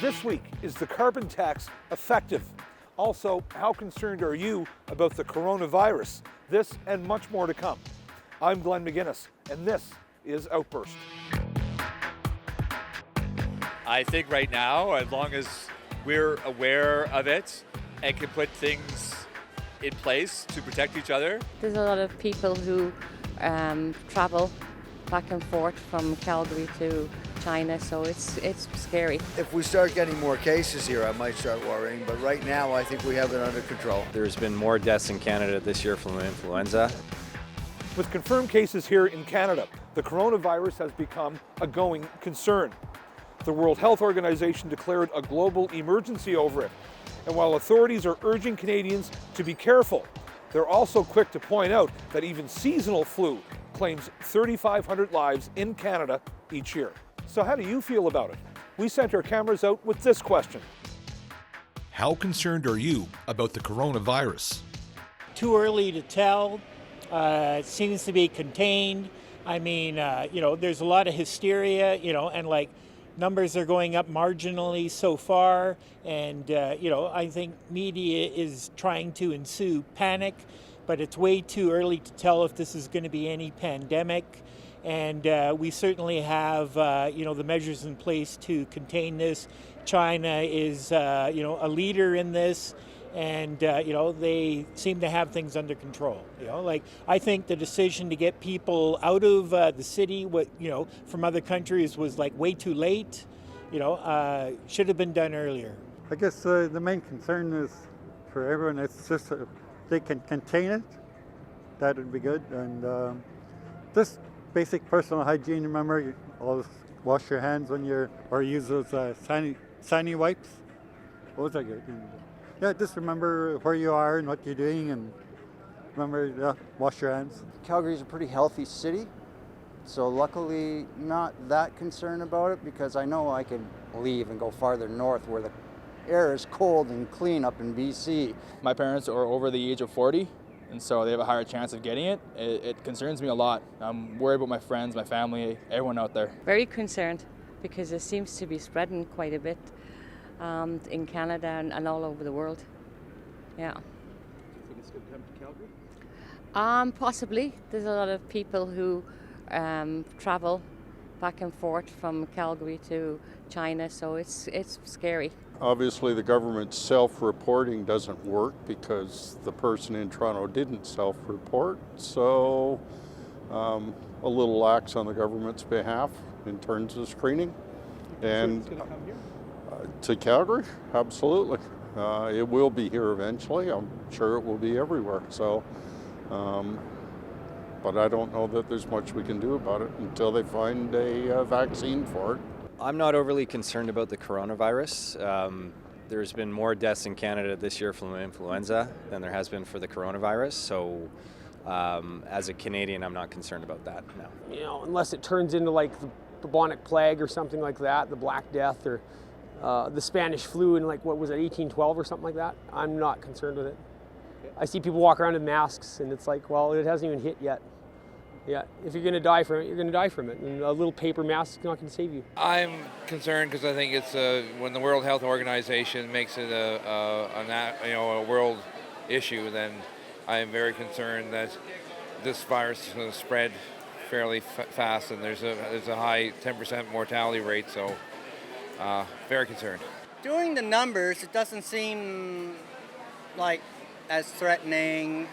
This week, is the carbon tax effective? Also, how concerned are you about the coronavirus? This and much more to come. I'm Glenn McGuinness, and this is Outburst. I think right now, as long as we're aware of it and can put things in place to protect each other. There's a lot of people who travel back and forth from Calgary to China, so it's scary. If we start getting more cases here, I might start worrying, but right now I think we have it under control. There's been more deaths in Canada this year from influenza. With confirmed cases here in Canada, the coronavirus has become a going concern. The World Health Organization declared a global emergency over it. And while authorities are urging Canadians to be careful, they're also quick to point out that even seasonal flu claims 3,500 lives in Canada each year. So how do you feel about it? We sent our cameras out with this question. How concerned are you about the coronavirus? Too early to tell. It seems to be contained. I mean, there's a lot of hysteria, and numbers are going up marginally so far. And, I think media is trying to ensue panic, but it's way too early to tell if this is going to be any pandemic. And we certainly have, the measures in place to contain this. China is, a leader in this. And, they seem to have things under control. I think the decision to get people out of the city, from other countries was way too late. Should have been done earlier. I guess the main concern is for everyone, it's just if they can contain it, that would be good. And just basic personal hygiene, remember, you always wash your hands when or use those sandy wipes. Those are good. And, just remember where you are and what you're doing, and remember, wash your hands. Calgary's a pretty healthy city, so luckily not that concerned about it, because I know I can leave and go farther north where the air is cold and clean up in BC. My parents are over the age of 40, and so they have a higher chance of getting it. It concerns me a lot. I'm worried about my friends, my family, everyone out there. Very concerned, because it seems to be spreading quite a bit in Canada and all over the world. Yeah. Do you think it's going to come to Calgary? Possibly. There's a lot of people who travel back and forth from Calgary to China, so it's scary. Obviously, the government's self-reporting doesn't work because the person in Toronto didn't self-report, so a little lax on the government's behalf in terms of screening. And It's going to come here? To Calgary, absolutely. It will be here eventually. I'm sure it will be everywhere. So, but I don't know that there's much we can do about it until they find a vaccine for it. I'm not overly concerned about the coronavirus. There's been more deaths in Canada this year from influenza than there has been for the coronavirus. So as a Canadian, I'm not concerned about that, no. Unless it turns into the bubonic plague or something like that, the Black Death, or the Spanish flu in 1812 or something like that, I'm not concerned with it. I see people walk around in masks, and it's it hasn't even hit yet. Yeah, if you're going to die from it, you're going to die from it, and a little paper mask is not going to save you. I'm concerned because I think it's when the World Health Organization makes it a world issue, then I am very concerned that this virus is going to spread fairly fast, and there's a high 10% mortality rate, so very concerned. Doing the numbers, it doesn't seem as threatening.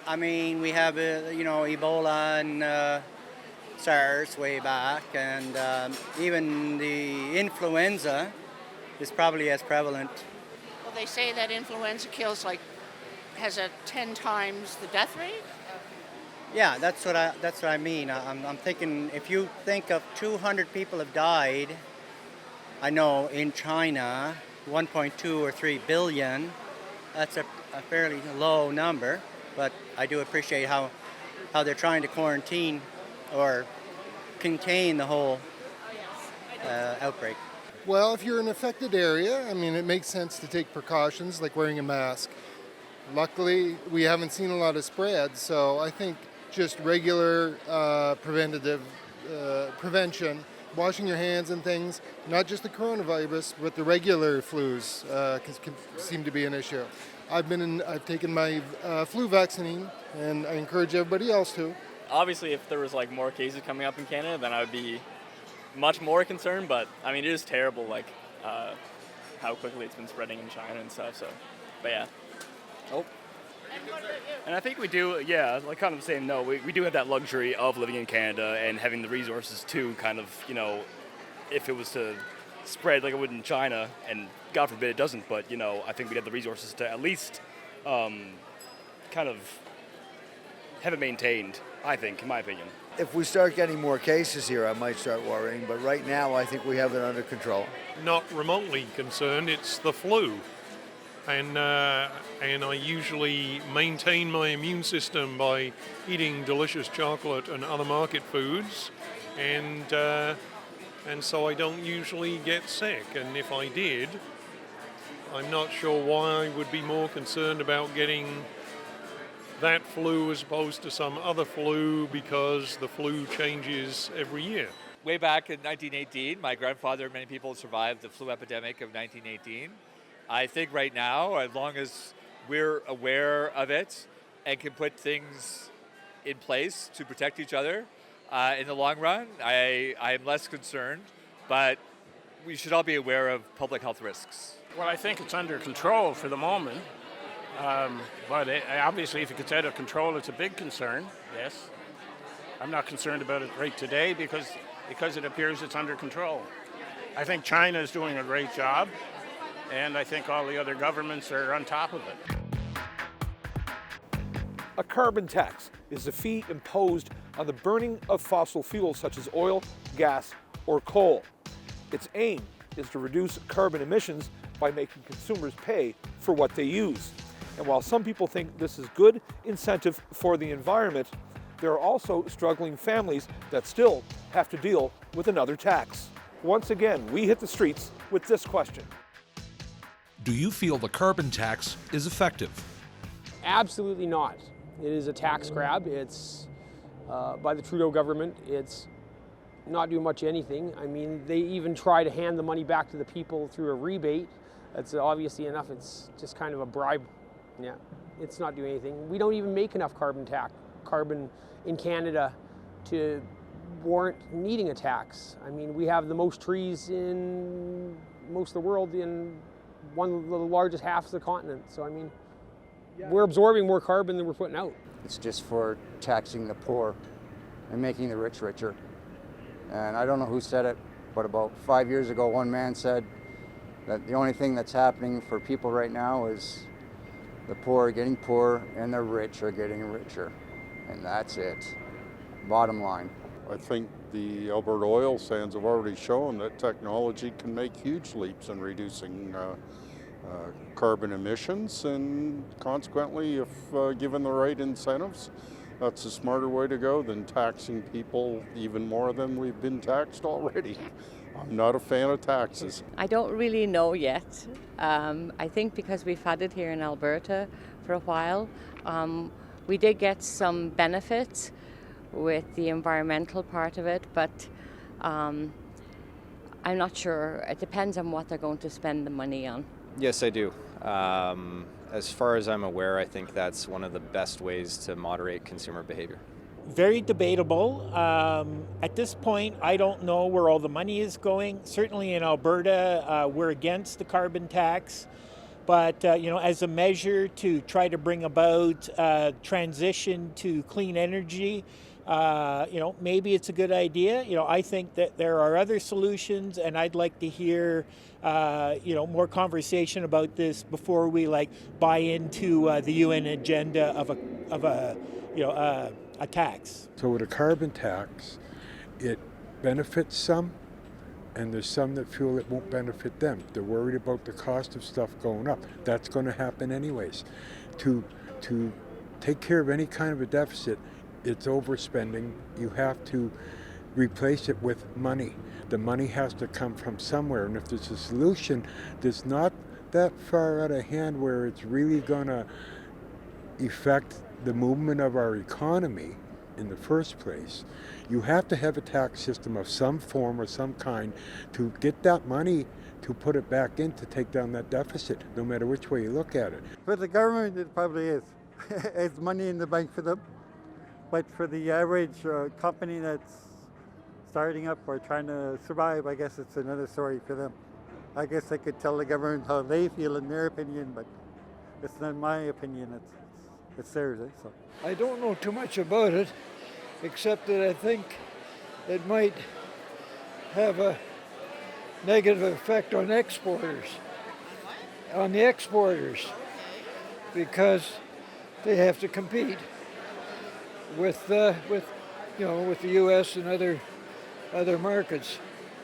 I mean, we have Ebola and SARS way back, and even the influenza is probably as prevalent. Well, they say that influenza has a 10 times the death rate. Yeah, that's what I mean. I'm thinking, if you think of 200 people have died, I know in China, 1.2 or 3 billion, that's a fairly low number, but I do appreciate how they're trying to quarantine or contain the whole outbreak. Well, if you're in an affected area, it makes sense to take precautions like wearing a mask. Luckily, we haven't seen a lot of spread, so I think just regular prevention washing your hands and things, not just the coronavirus, but the regular flus can seem to be an issue. I've taken my flu vaccine, and I encourage everybody else to. Obviously, if there was like more cases coming up in Canada, then I would be much more concerned. But I mean, it is terrible, like how quickly it's been spreading in China and stuff. So, but yeah. Oh. And I think we do, yeah, like kind of saying no, we do have that luxury of living in Canada and having the resources to kind of, you know, if it was to spread like it would in China, and God forbid it doesn't, but, you know, I think we'd have the resources to at least kind of have it maintained, I think, in my opinion. If we start getting more cases here, I might start worrying, but right now I think we have it under control. Not remotely concerned, it's the flu. And I usually maintain my immune system by eating delicious chocolate and other market foods, and so I don't usually get sick. And if I did, I'm not sure why I would be more concerned about getting that flu as opposed to some other flu, because the flu changes every year. Way back in 1918, my grandfather and many people survived the flu epidemic of 1918. I think right now, as long as we're aware of it and can put things in place to protect each other, in the long run, I am less concerned, but we should all be aware of public health risks. Well, I think it's under control for the moment, but obviously if it gets out of control, it's a big concern, yes. I'm not concerned about it right today because it appears it's under control. I think China is doing a great job. And I think all the other governments are on top of it. A carbon tax is a fee imposed on the burning of fossil fuels such as oil, gas, or coal. Its aim is to reduce carbon emissions by making consumers pay for what they use. And while some people think this is good incentive for the environment, there are also struggling families that still have to deal with another tax. Once again, we hit the streets with this question. Do you feel the carbon tax is effective? Absolutely not. It is a tax grab. It's by the Trudeau government. It's not doing much anything. I mean, they even try to hand the money back to the people through a rebate. That's obviously enough. It's just kind of a bribe. Yeah, it's not doing anything. We don't even make enough carbon in Canada to warrant needing a tax. I mean, we have the most trees in most of the world, in one of the largest halves of the continent. So, I mean, we're absorbing more carbon than we're putting out. It's just for taxing the poor and making the rich richer. And I don't know who said it, but about 5 years ago, one man said that the only thing that's happening for people right now is the poor are getting poorer and the rich are getting richer. And that's it. Bottom line. I think the Alberta oil sands have already shown that technology can make huge leaps in reducing carbon emissions, and consequently, if given the right incentives, that's a smarter way to go than taxing people even more than we've been taxed already. I'm not a fan of taxes. I don't really know yet. I think because we've had it here in Alberta for a while, we did get some benefits with the environmental part of it, but I'm not sure. It depends on what they're going to spend the money on. Yes, I do. As far as I'm aware, I think that's one of the best ways to moderate consumer behavior. Very debatable. At this point, I don't know where all the money is going. Certainly in Alberta, we're against the carbon tax. But, as a measure to try to bring about transition to clean energy, maybe it's a good idea. I think that there are other solutions, and I'd like to hear, more conversation about this before we buy into the UN agenda of a tax. So with a carbon tax, it benefits some, and there's some that feel it won't benefit them. They're worried about the cost of stuff going up. That's going to happen anyways. To take care of any kind of a deficit, it's overspending. You have to replace it with money. The money has to come from somewhere, and if there's a solution that's not that far out of hand where it's really going to affect the movement of our economy, in the first place. You have to have a tax system of some form or some kind to get that money to put it back in to take down that deficit, no matter which way you look at it. For the government, it probably is. It's money in the bank for them. But for the average company that's starting up or trying to survive, I guess it's another story for them. I guess I could tell the government how they feel in their opinion, but it's not my opinion, it's theirs. So. I don't know too much about it, except that I think it might have a negative effect on exporters. On the exporters, because they have to compete with the U.S. and other markets.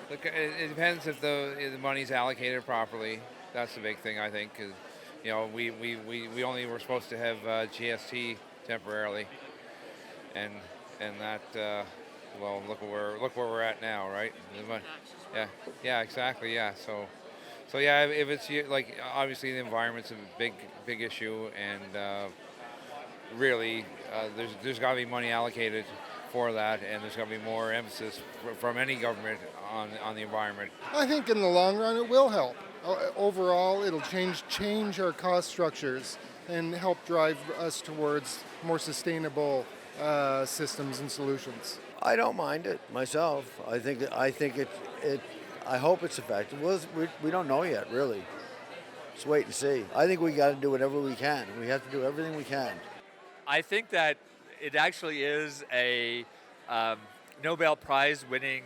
Look, it depends if the money's allocated properly. That's the big thing, I think, because we only were supposed to have GST temporarily, and that well, look where we're at now, right? Yeah, exactly, yeah. So yeah, if it's like obviously the environment's a big issue, and really there's got to be money allocated for that, and there's going to be more emphasis from any government on the environment. I think in the long run it will help. Overall, it'll change our cost structures and help drive us towards more sustainable systems and solutions. I don't mind it myself. I think it. I hope it's effective. We don't know yet, really. Let's wait and see. I think we got to do whatever we can. We have to do everything we can. I think that it actually is a Nobel Prize winning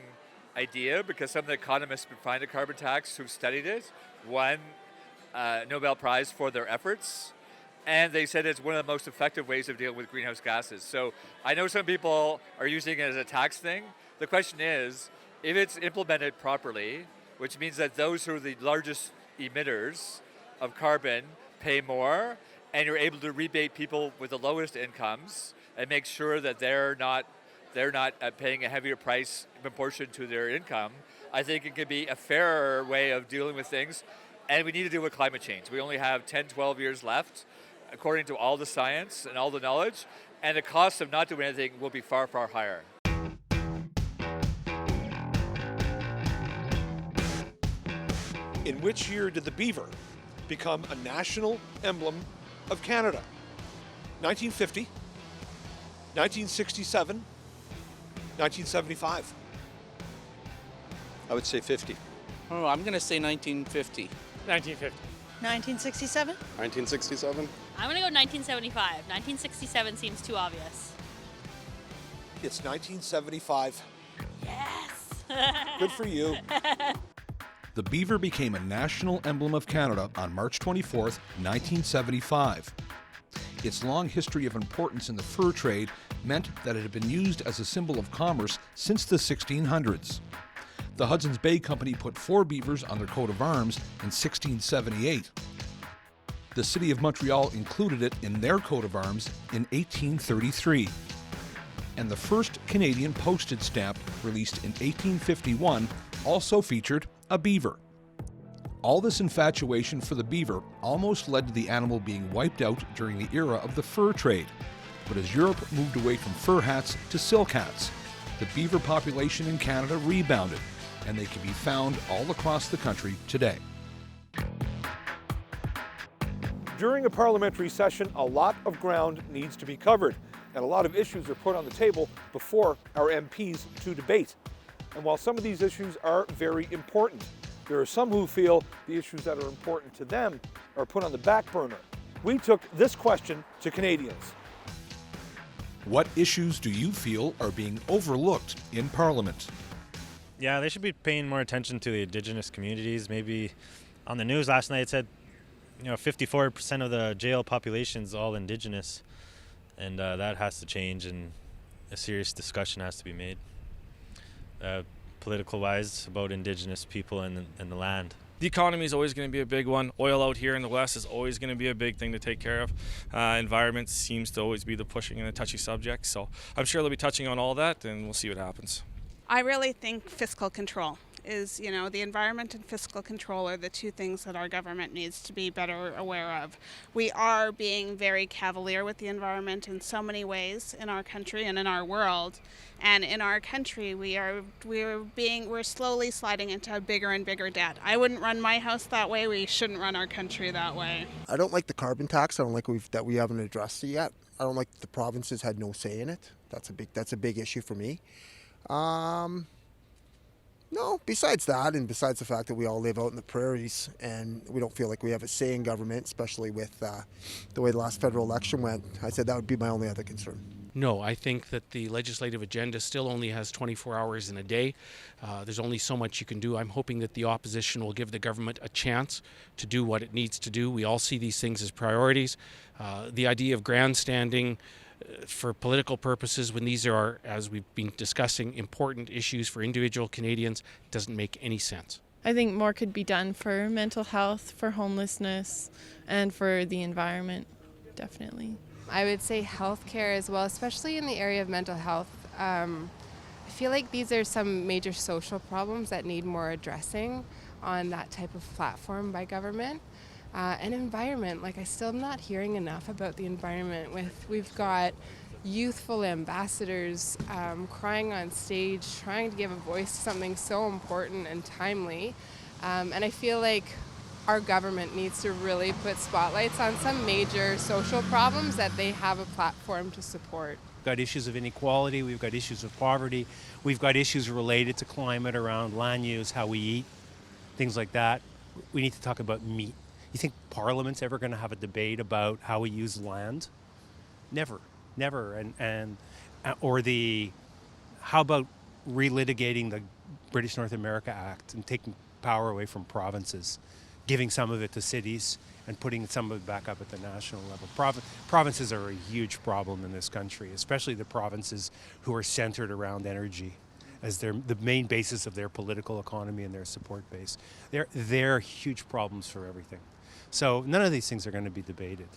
idea, because some of the economists behind the carbon tax who've studied it won Nobel Prize for their efforts. And they said it's one of the most effective ways of dealing with greenhouse gases. So I know some people are using it as a tax thing. The question is, if it's implemented properly, which means that those who are the largest emitters of carbon pay more, and you're able to rebate people with the lowest incomes and make sure that they're not paying a heavier price in proportion to their income, I think it could be a fairer way of dealing with things. And we need to deal with climate change. We only have 10, 12 years left, according to all the science and all the knowledge, and the cost of not doing anything will be far, far higher. In which year did the beaver become a national emblem of Canada? 1950, 1967, 1975. I would say 50. Oh, I'm going to say 1950. 1950. 1967? 1967? I'm going to go 1975. 1967 seems too obvious. It's 1975. Yes! Good for you. The beaver became a national emblem of Canada on March 24th, 1975. Its long history of importance in the fur trade meant that it had been used as a symbol of commerce since the 1600s. The Hudson's Bay Company put 4 beavers on their coat of arms in 1678. The city of Montreal included it in their coat of arms in 1833. And the first Canadian postage stamp, released in 1851, also featured a beaver. All this infatuation for the beaver almost led to the animal being wiped out during the era of the fur trade. But as Europe moved away from fur hats to silk hats, the beaver population in Canada rebounded, and they can be found all across the country today. During a parliamentary session, a lot of ground needs to be covered, and a lot of issues are put on the table before our MPs to debate. And while some of these issues are very important, there are some who feel the issues that are important to them are put on the back burner. We took this question to Canadians. What issues do you feel are being overlooked in Parliament? Yeah, they should be paying more attention to the Indigenous communities. Maybe on the news last night it said, 54% of the jail population is all Indigenous, and that has to change, and a serious discussion has to be made, political-wise, about Indigenous people and the land. The economy is always going to be a big one. Oil out here in the West is always going to be a big thing to take care of. Environment seems to always be the pushing and the touchy subject, so I'm sure they'll be touching on all that, and we'll see what happens. I really think fiscal control is, you know, the environment and fiscal control are the two things that our government needs to be better aware of. We are being very cavalier with the environment in so many ways in our country and in our world. And in our country, we're slowly sliding into a bigger and bigger debt. I wouldn't run my house that way. We shouldn't run our country that way. I don't like the carbon tax. I don't like that we haven't addressed it yet. I don't like the provinces had no say in it. That's a big issue for me. No, besides that, and besides the fact that we all live out in the prairies and we don't feel like we have a say in government, especially with the way the last federal election went, I said that would be my only other concern. No, I think that the legislative agenda still only has 24 hours in a day. There's only so much you can do. I'm hoping that the opposition will give the government a chance to do what it needs to do. We all see these things as priorities. The idea of grandstanding for political purposes when these are, as we've been discussing, important issues for individual Canadians doesn't make any sense. I think more could be done for mental health, for homelessness, and for the environment, definitely. I would say healthcare as well, especially in the area of mental health. I feel like these are some major social problems that need more addressing on that type of platform by government. And environment, like I still am not hearing enough about the environment. We've got youthful ambassadors crying on stage, trying to give a voice to something so important and timely. And I feel like our government needs to really put spotlights on some major social problems that they have a platform to support. We've got issues of inequality, we've got issues of poverty, we've got issues related to climate around land use, how we eat, things like that. We need to talk about meat. You think Parliament's ever going to have a debate about how we use land? Never. How about relitigating the British North America Act and taking power away from provinces, giving some of it to cities and putting some of it back up at the national level? Provinces are a huge problem in this country, especially the provinces who are centered around energy as the main basis of their political economy and their support base. They're huge problems for everything. So none of these things are going to be debated.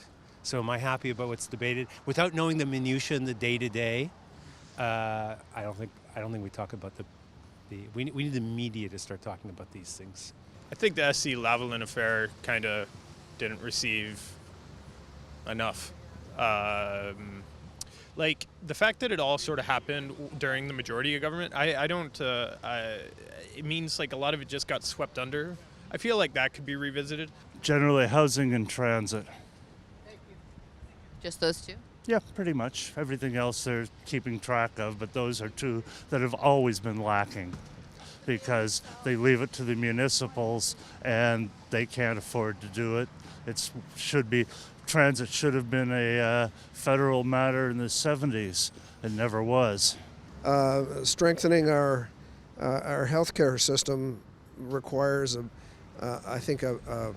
So am I happy about what's debated? Without knowing the minutiae and the day-to-day, I don't think we talk about we need the media to start talking about these things. I think the SC Lavalin affair kind of didn't receive enough. Like the fact that it all sort of happened during the majority of government, it means like a lot of it just got swept under. I feel like that could be revisited. Generally housing and transit. Just those two? Yeah, pretty much. Everything else they're keeping track of, but those are two that have always been lacking because they leave it to the municipals and they can't afford to do it. Transit should have been a federal matter in the 70s. It never was. Strengthening our healthcare system requires, I think, a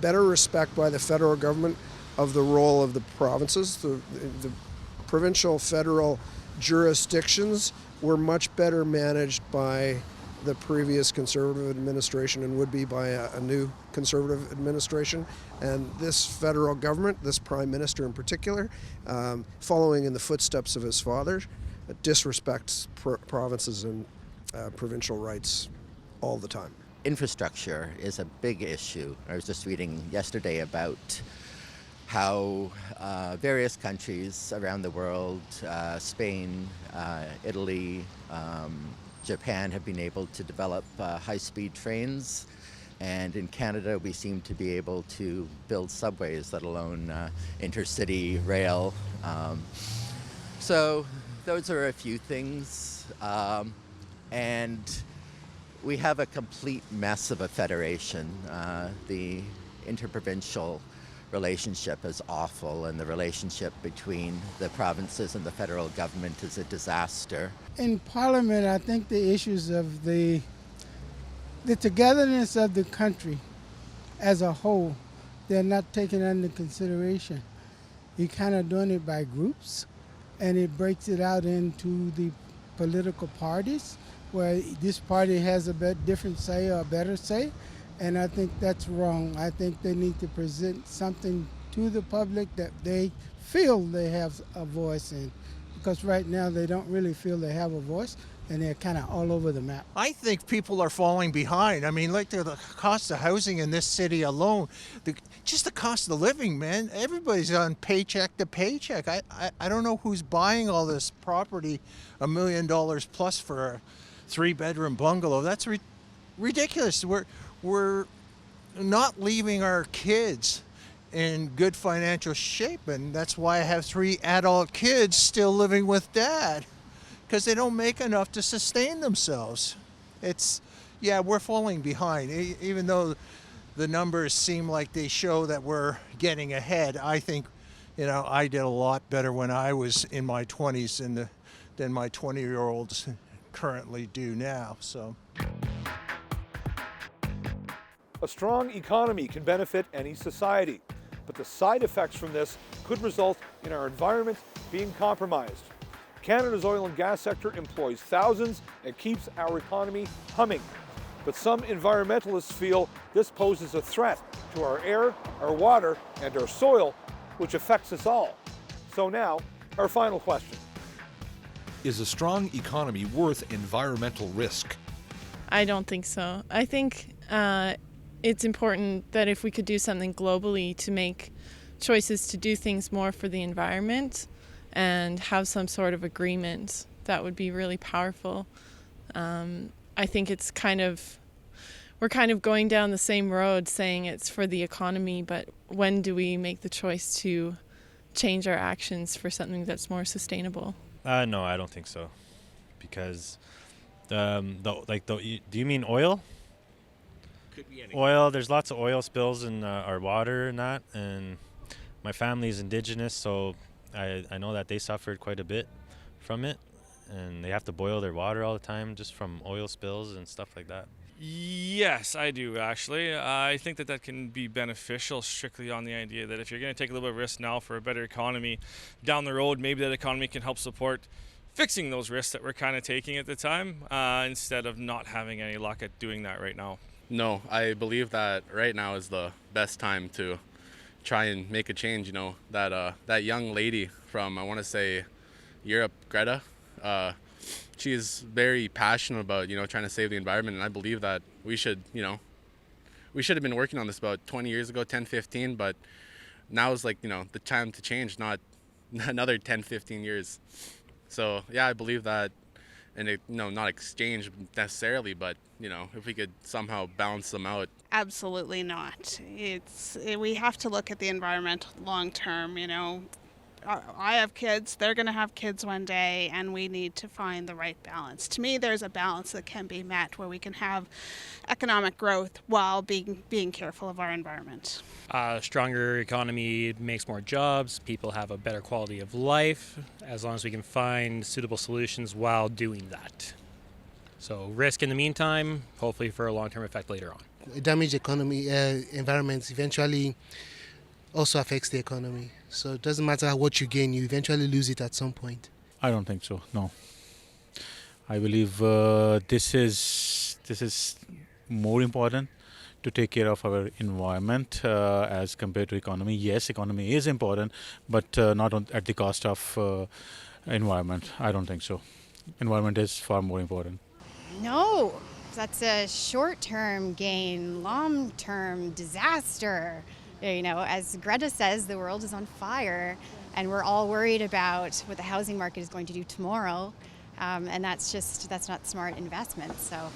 better respect by the federal government of the role of the provinces. The provincial, federal jurisdictions were much better managed by the previous Conservative administration and would be by a new Conservative administration. And this federal government, this Prime Minister in particular, following in the footsteps of his father, disrespects provinces and provincial rights all the time. Infrastructure is a big issue. I was just reading yesterday about how various countries around the world, Spain, Italy, Japan, have been able to develop high-speed trains. And in Canada, we seem to be able to build subways, let alone intercity rail. So those are a few things. And we have a complete mess of a federation. The interprovincial relationship is awful, and the relationship between the provinces and the federal government is a disaster. In Parliament, I think the issues of the togetherness of the country as a whole, they're not taken under consideration. You're kind of doing it by groups, and it breaks it out into the political parties, where this party has a different say or a better say, and I think that's wrong. I think they need to present something to the public that they feel they have a voice in, because right now they don't really feel they have a voice. and they're kind of all over the map. I think people are falling behind. I mean, like the cost of housing in this city alone, just the cost of living, man. Everybody's on paycheck to paycheck. I don't know who's buying all this property, $1 million plus for a 3-bedroom bungalow. That's ridiculous. We're not leaving our kids in good financial shape, and that's why I have 3 adult kids still living with dad, because they don't make enough to sustain themselves. We're falling behind. Even though the numbers seem like they show that we're getting ahead, I think, I did a lot better when I was in my 20s than my 20-year-olds currently do now. So. A strong economy can benefit any society, but the side effects from this could result in our environment being compromised. Canada's oil and gas sector employs thousands and keeps our economy humming. But some environmentalists feel this poses a threat to our air, our water, and our soil, which affects us all. So now, our final question. Is a strong economy worth environmental risk? I don't think so. I think it's important that if we could do something globally to make choices to do things more for the environment and have some sort of agreement, that would be really powerful. I think it's we're kind of going down the same road saying it's for the economy, but when do we make the choice to change our actions for something that's more sustainable? No, I don't think so. Because, do you mean oil? Could be anything. Oil, there's lots of oil spills in our water and that, and my family is Indigenous, so I know that they suffered quite a bit from it, and they have to boil their water all the time just from oil spills and stuff like that. Yes, I do actually. I think that can be beneficial strictly on the idea that if you're going to take a little bit of risk now for a better economy, down the road maybe that economy can help support fixing those risks that we're kind of taking at the time instead of not having any luck at doing that right now. No, I believe that right now is the best time to try and make a change. That young lady from, I want to say, Europe, Greta, she's very passionate about, trying to save the environment, and I believe that we should have been working on this about 20 years ago, 10, 15, but now is the time to change, not another 10, 15 years. So, yeah, I believe that, and not exchange necessarily, but, if we could somehow balance them out. Absolutely not. We have to look at the environment long term, I have kids, they're going to have kids one day, and we need to find the right balance. To me, there's a balance that can be met where we can have economic growth while being careful of our environment. A stronger economy makes more jobs, people have a better quality of life, as long as we can find suitable solutions while doing that. So risk in the meantime, hopefully for a long-term effect later on. A damaged environment eventually also affects the economy. So it doesn't matter what you gain, you eventually lose it at some point. I don't think so, no. I believe this is more important to take care of our environment as compared to economy. Yes, economy is important, but not at the cost of environment. I don't think so. Environment is far more important. No, that's a short-term gain, long-term disaster. As Greta says, the world is on fire, and we're all worried about what the housing market is going to do tomorrow, and that's not smart investment. So,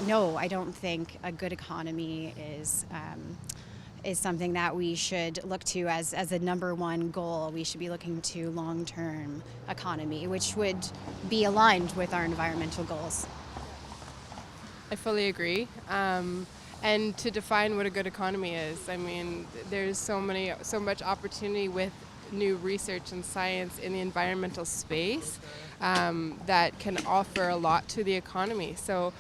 no, I don't think a good economy is something that we should look to as a number one goal. We should be looking to long-term economy, which would be aligned with our environmental goals. I fully agree. And to define what a good economy is, I mean, there's so much opportunity with new research and science in the environmental space that can offer a lot to the economy. So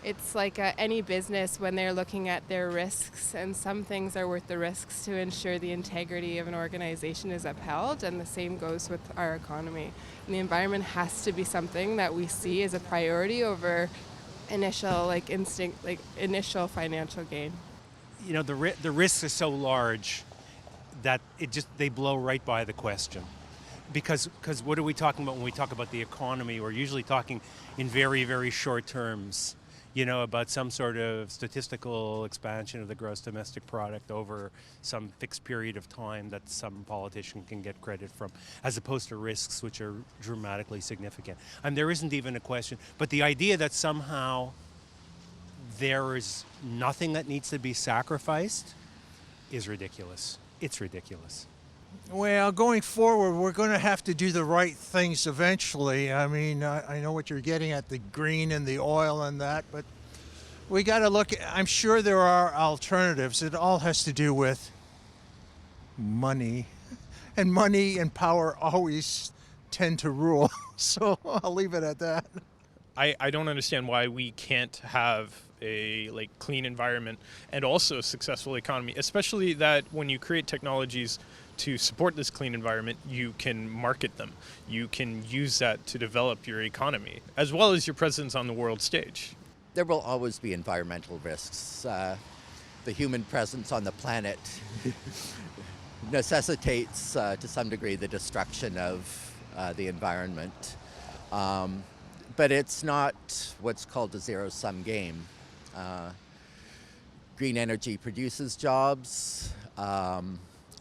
it's like any business when they're looking at their risks, and some things are worth the risks to ensure the integrity of an organization is upheld, and the same goes with our economy. And the environment has to be something that we see as a priority over initial initial financial gain. The risks are so large that they blow right by the question. because what are we talking about when we talk about the economy? We're usually talking in very, very short terms, about some sort of statistical expansion of the gross domestic product over some fixed period of time that some politician can get credit from, as opposed to risks which are dramatically significant. And there isn't even a question, but the idea that somehow there is nothing that needs to be sacrificed is ridiculous. It's ridiculous. Well, going forward, we're going to have to do the right things eventually. I mean, I know what you're getting at, the green and the oil and that, but we got to look, I'm sure there are alternatives. It all has to do with money. And money and power always tend to rule. So I'll leave it at that. I don't understand why we can't have a clean environment and also a successful economy, especially that when you create technologies to support this clean environment, you can market them. You can use that to develop your economy, as well as your presence on the world stage. There will always be environmental risks. The human presence on the planet necessitates, to some degree, the destruction of the environment. But it's not what's called a zero-sum game. Green energy produces jobs,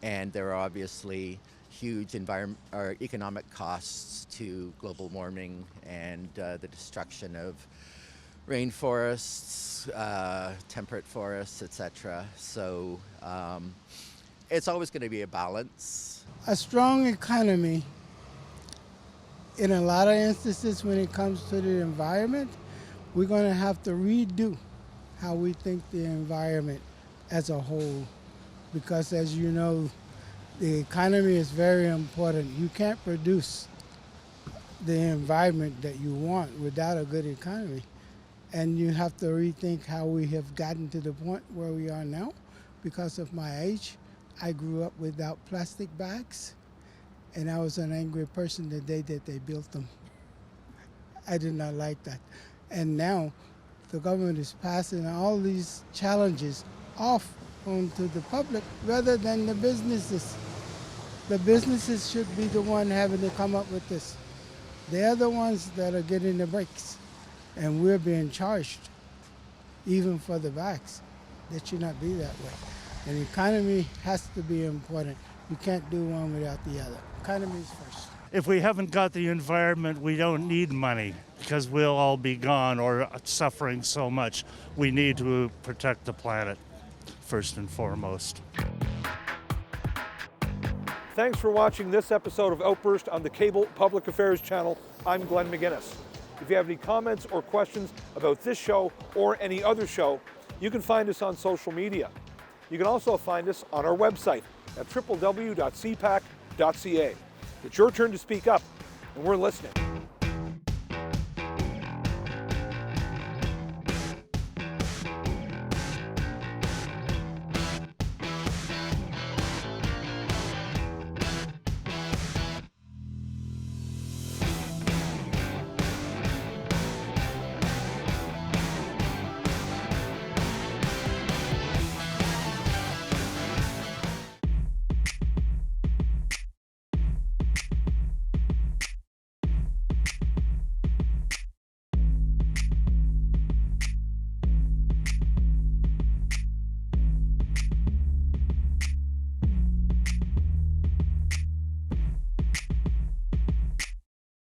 and there are obviously huge economic costs to global warming and the destruction of rainforests, temperate forests, etc. So it's always going to be a balance. A strong economy, in a lot of instances when it comes to the environment, we're going to have to redo how we think the environment as a whole. Because as you know, the economy is very important. You can't produce the environment that you want without a good economy. And you have to rethink how we have gotten to the point where we are now. Because of my age, I grew up without plastic bags, and I was an angry person the day that they built them. I did not like that. And now the government is passing all these challenges off onto the public rather than the businesses. The businesses should be the one having to come up with this. They're the ones that are getting the breaks, and we're being charged, even for the bags. That should not be that way. And the economy has to be important. You can't do one without the other. Economy is first. If we haven't got the environment, we don't need money because we'll all be gone or suffering so much. We need to protect the planet first and foremost. Thanks for watching this episode of Outburst on the Cable Public Affairs channel. I'm Glenn McGinnis. If you have any comments or questions about this show or any other show, you can find us on social media. You can also find us on our website at www.cpac.ca. It's your turn to speak up, and we're listening.